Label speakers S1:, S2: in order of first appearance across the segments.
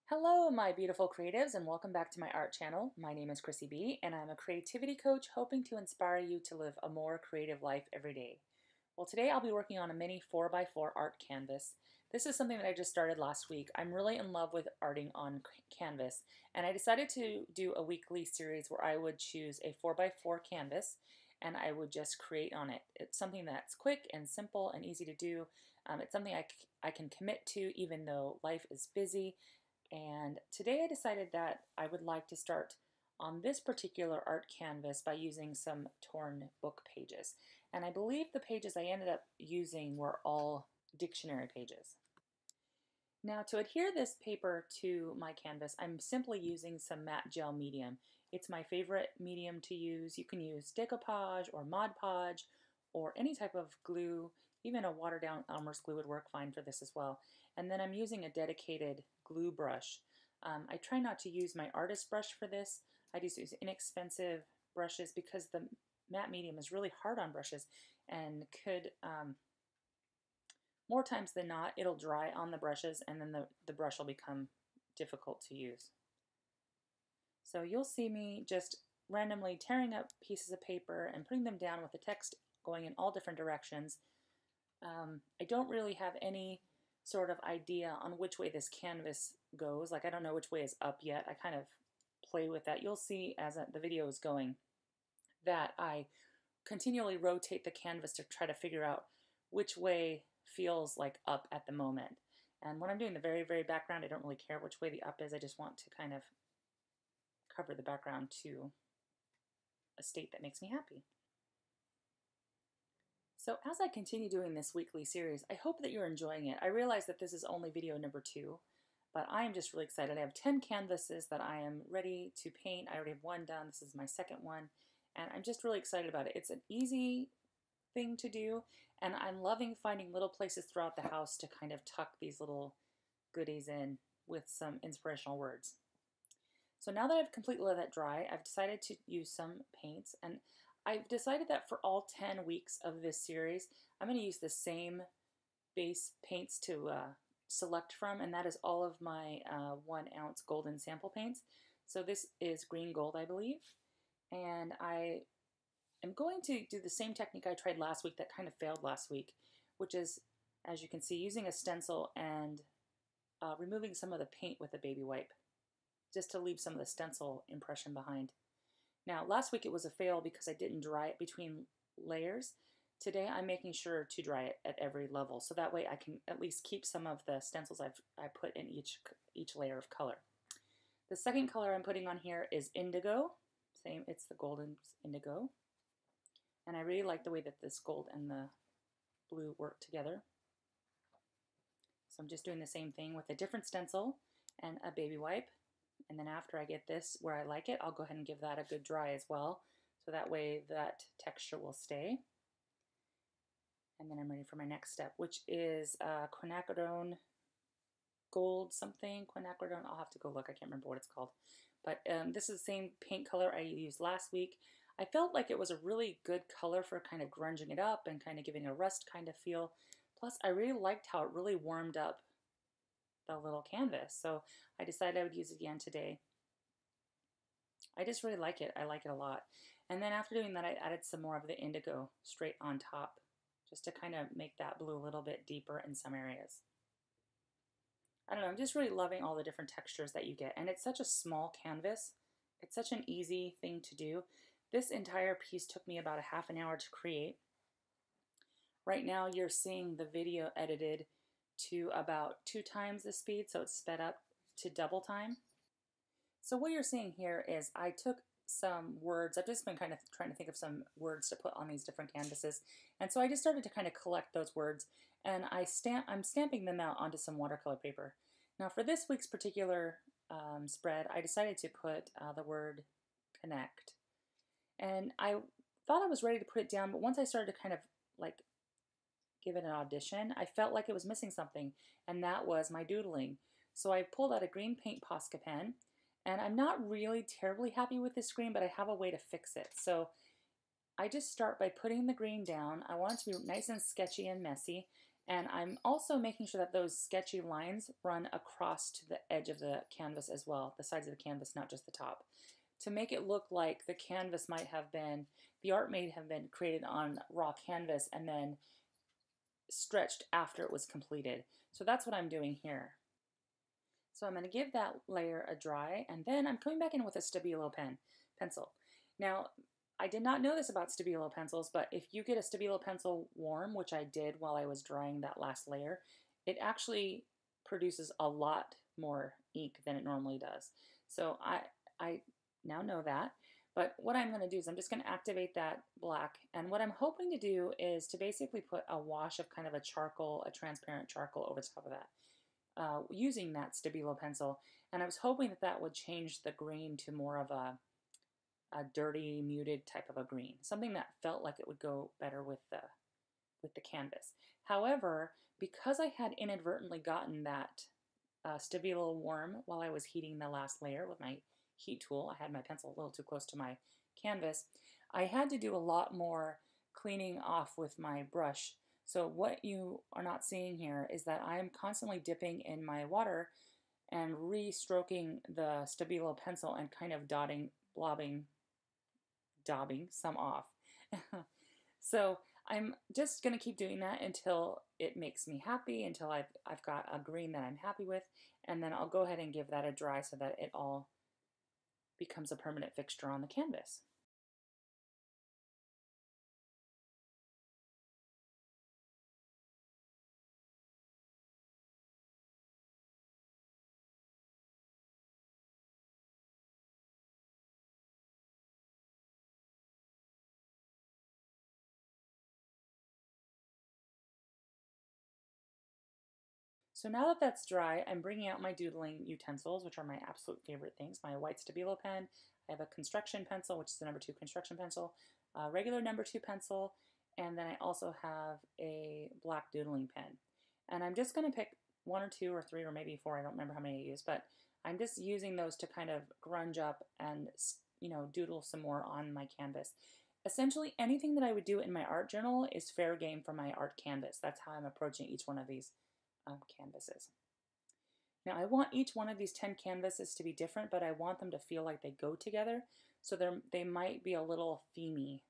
S1: Hello, my beautiful creatives, and welcome back to my art channel. My name is Chrissie B, and I'm a creativity coach hoping to inspire you to live a more creative life every day. Well, today I'll be working on a mini 4x4 art canvas. This is something that I just started last week. I'm really in love with arting on canvas, and I decided to do a weekly series where I would choose a 4x4 canvas and I would just create on it. It's something that's quick and simple and easy to do. It's something I can commit to even though life is busy. And today I decided that I would like to start on this particular art canvas by using some torn book pages. And I believe the pages I ended up using were all dictionary pages. Now, to adhere this paper to my canvas, I'm simply using some matte gel medium. It's my favorite medium to use. You can use decoupage or Mod Podge or any type of glue. Even a watered down Elmer's glue would work fine for this as well. And then I'm using a dedicated glue brush. I try not to use my artist brush for this. I just use inexpensive brushes because the matte medium is really hard on brushes and could, more times than not, it'll dry on the brushes and then the brush will become difficult to use. So you'll see me just randomly tearing up pieces of paper and putting them down with the text going in all different directions. I don't really have any sort of idea on which way this canvas goes. Like, I don't know which way is up yet. I kind of play with that. You'll see as the video is going that I continually rotate the canvas to try to figure out which way feels like up at the moment. And when I'm doing the very, very background, I don't really care which way the up is. I just want to kind of cover the background to a state that makes me happy. So as I continue doing this weekly series, I hope that you're enjoying it. I realize that this is only video number 2, but I am just really excited. I have 10 canvases that I am ready to paint. I already have one done. This is my second one, and I'm just really excited about it. It's an easy thing to do, and I'm loving finding little places throughout the house to kind of tuck these little goodies in with some inspirational words. So now that I've completely let that dry, I've decided to use some paints, and I've decided that for all 10 weeks of this series, I'm going to use the same base paints to select from, and that is all of my 1 ounce golden sample paints. So this is green gold, I believe, and I am going to do the same technique I tried last week that kind of failed last week, which is, as you can see, using a stencil and removing some of the paint with a baby wipe, just to leave some of the stencil impression behind. Now, last week it was a fail because I didn't dry it between layers. Today I'm making sure to dry it at every level, so that way I can at least keep some of the stencils I put in each layer of color. The second color I'm putting on here is indigo. Same, it's the golden indigo. And I really like the way that this gold and the blue work together. So I'm just doing the same thing with a different stencil and a baby wipe. And then after I get this where I like it, I'll go ahead and give that a good dry as well. So that way that texture will stay. And then I'm ready for my next step, which is quinacridone gold something. Quinacridone, I'll have to go look. I can't remember what it's called. But this is the same paint color I used last week. I felt like it was a really good color for kind of grunging it up and kind of giving a rust kind of feel. Plus, I really liked how it really warmed up the little canvas, so I decided I would use it again today. I just really like it. I like it a lot. And then after doing that, I added some more of the indigo straight on top, just to kind of make that blue a little bit deeper in some areas. I don't know, I'm just really loving all the different textures that you get, and it's such a small canvas. It's such an easy thing to do. This entire piece took me about a half an hour to create. Right now you're seeing the video edited to about 2 times the speed, so it's sped up to double time. So what you're seeing here is I took some words. I've just been kind of trying to think of some words to put on these different canvases, and so I just started to kind of collect those words, and I'm stamping them out onto some watercolor paper. Now for this week's particular spread, I decided to put the word connect, and I thought I was ready to put it down, but once I started to kind of like give it an audition, I felt like it was missing something, and that was my doodling. So I pulled out a green paint Posca pen, and I'm not really terribly happy with this green, but I have a way to fix it. So I just start by putting the green down. I want it to be nice and sketchy and messy, And I'm also making sure that those sketchy lines run across to the edge of the canvas as well, the sides of the canvas, not just the top, to make it look like the canvas might have been, the art may have been created on raw canvas and then stretched after it was completed. So that's what I'm doing here. So I'm going to give that layer a dry, and then I'm coming back in with a Stabilo pencil. Now, I did not know this about Stabilo pencils, but if you get a Stabilo pencil warm, which I did while I was drying that last layer, it actually produces a lot more ink than it normally does. So I now know that. But what I'm going to do is I'm just going to activate that black. And what I'm hoping to do is to basically put a wash of kind of a charcoal, a transparent charcoal over the top of that. Using that Stabilo pencil, and I was hoping that that would change the green to more of a dirty, muted type of a green, something that felt like it would go better with the canvas. However, because I had inadvertently gotten that Stabilo warm while I was heating the last layer with my heat tool, I had my pencil a little too close to my canvas, I had to do a lot more cleaning off with my brush. So what you are not seeing here is that I'm constantly dipping in my water and re-stroking the Stabilo pencil and kind of daubing some off. So I'm just going to keep doing that until it makes me happy, until I've got a green that I'm happy with, and then I'll go ahead and give that a dry so that it all becomes a permanent fixture on the canvas. So now that that's dry, I'm bringing out my doodling utensils, which are my absolute favorite things. My white Stabilo pen, I have a construction pencil, which is the number 2 construction pencil, a regular number 2 pencil, and then I also have a black doodling pen. And I'm just going to pick 1 or 2 or 3 or maybe 4, I don't remember how many I use, but I'm just using those to kind of grunge up and, you know, doodle some more on my canvas. Essentially, anything that I would do in my art journal is fair game for my art canvas. That's how I'm approaching each one of these canvases. Now I want each one of these 10 canvases to be different, but I want them to feel like they go together, so they might be a little themey.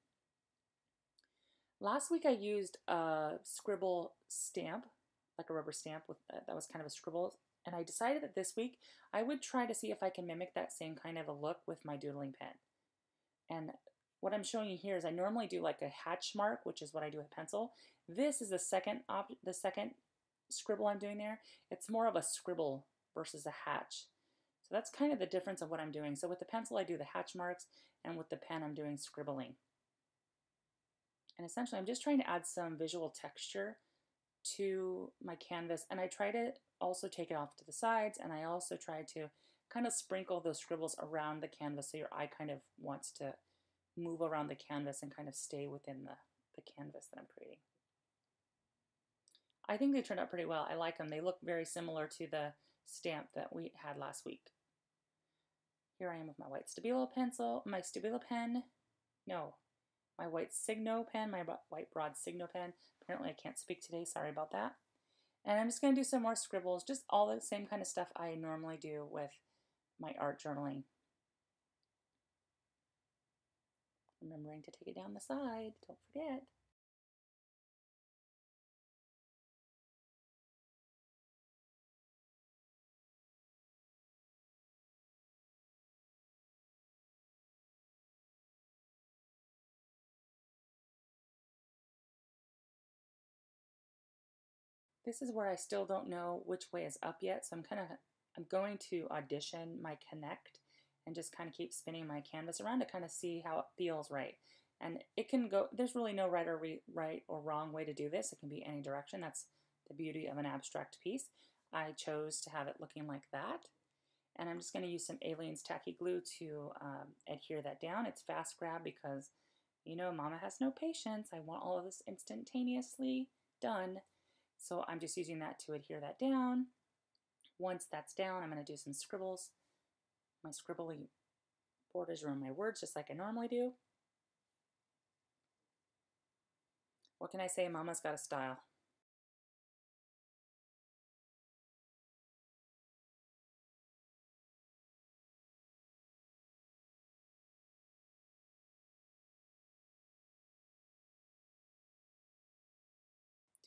S1: Last week I used a scribble stamp, like a rubber stamp with that was kind of a scribble, and I decided that this week I would try to see if I can mimic that same kind of a look with my doodling pen. And what I'm showing you here is I normally do like a hatch mark, which is what I do with a pencil. This is the second scribble I'm doing there. It's more of a scribble versus a hatch. So that's kind of the difference of what I'm doing. So with the pencil I do the hatch marks, and with the pen I'm doing scribbling. And essentially I'm just trying to add some visual texture to my canvas, and I try to also take it off to the sides, and I also try to kind of sprinkle those scribbles around the canvas so your eye kind of wants to move around the canvas and kind of stay within the canvas that I'm creating. I think they turned out pretty well. I like them. They look very similar to the stamp that we had last week. Here I am with my white Stabilo pencil, my Stabilo pen, no, my white Signo pen, my white broad Signo pen. Apparently I can't speak today, sorry about that. And I'm just going to do some more scribbles, just all the same kind of stuff I normally do with my art journaling. Remembering to take it down the side, don't forget. This is where I still don't know which way is up yet, so I'm going to audition my connect and just kind of keep spinning my canvas around to kind of see how it feels right. And it can go, there's really no right or wrong way to do this. It can be any direction. That's the beauty of an abstract piece. I chose to have it looking like that. And I'm just going to use some Aliens tacky glue to adhere that down. It's fast grab because, you know, Mama has no patience. I want all of this instantaneously done. So I'm just using that to adhere that down. Once that's down, I'm going to do some scribbles. My scribbly borders around my words just like I normally do. What can I say? Mama's got a style.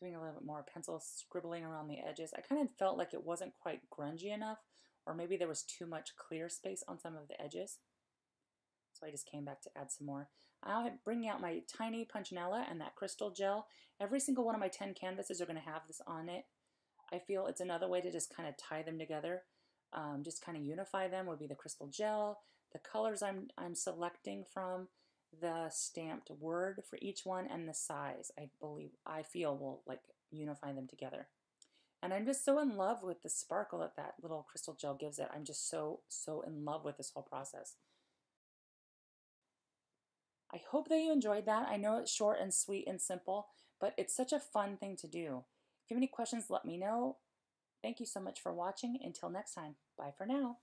S1: doing a little bit more pencil scribbling around the edges. I kind of felt like it wasn't quite grungy enough, or maybe there was too much clear space on some of the edges. So I just came back to add some more. I'm bringing out my tiny punchinella and that crystal gel. Every single one of my 10 canvases are going to have this on it. I feel it's another way to just kind of tie them together, just kind of unify them would be the crystal gel, the colors I'm selecting from, the stamped word for each one, and the size I feel will like unify them together. And I'm just so in love with the sparkle that that little crystal gel gives it. I'm just so in love with this whole process. I hope that you enjoyed that. I know it's short and sweet and simple, but it's such a fun thing to do. If you have any questions, let me know. Thank you so much for watching. Until next time, bye for now.